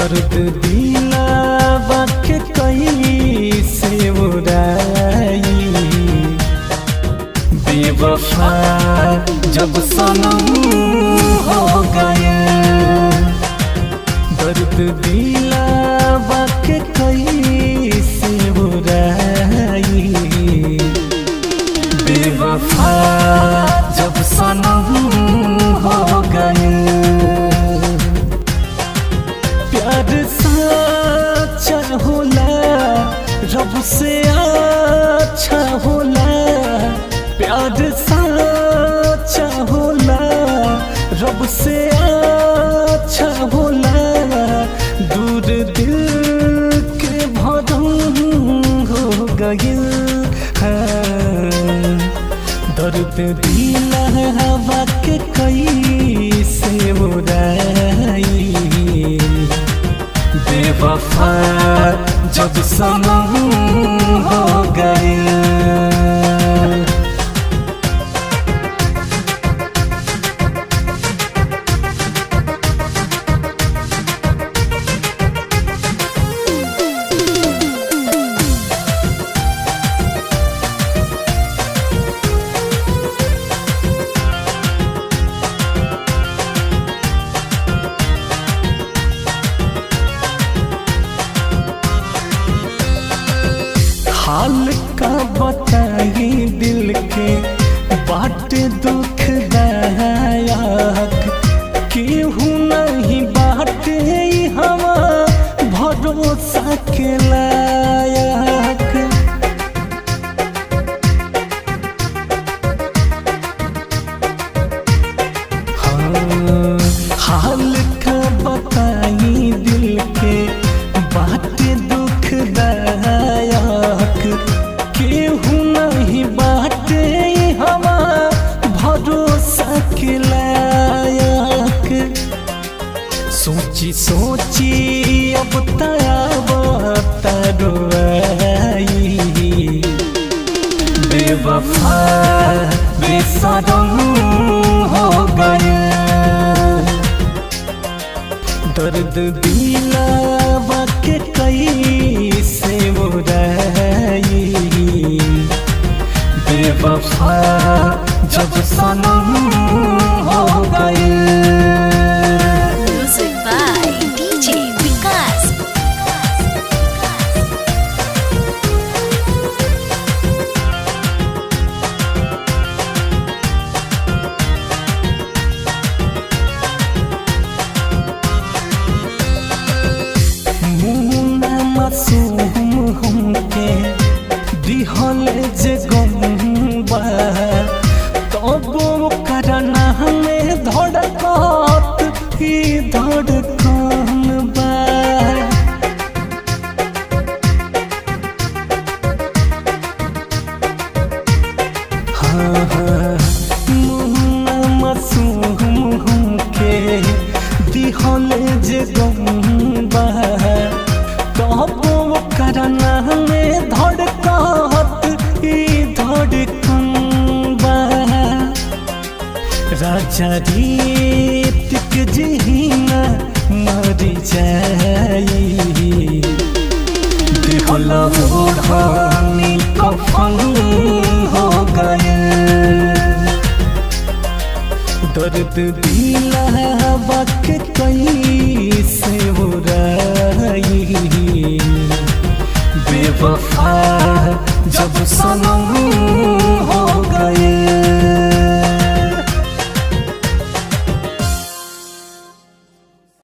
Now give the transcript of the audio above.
दर्द दिलावा के कैसे उड़ाई बेवफा जब सनम हो गए। दर्द दिलावा के कैसे उड़ाई बेवफा जब सनम हो गए। प्यार सच्चा होला रब से अच्छा होला। प्यार सच्चा होला रब से अच्छा होला। दूर दिल के भरम हो गए। दर्द दिलावा के कैसे उड़ाई बेवफा जब सनम हो गए। हाल का बताई दिल के बाट दुखदायक। केहू नहीं बाटे हवा भरोसा के लायक। हाल का बताई दिल के बाट दुखदायक। केहू नहीं बाटे हवा भरोसा के लायक। सोची सोची अब तरुआई बेवफा बेसरम हो गए। दर्द दिलावा के कैसे उड़ाई बेवफा जब सनम हो गए। Music by DJ Vikas. मुन्ना मासूम हमके दिहल जे गम्बा तब करना हमें धड़कत ही धड़कन बा। मुन्ना मासूम हमके दिहल जे गम्बा तब करना हमें धड़कत ही धड़कन बा। राजा रीतिक जीना मर जाई दिहला ओढ़नी कफन हो गए। दर्द दिलावा के कैसे उड़ाई बेवफा जब सनम हो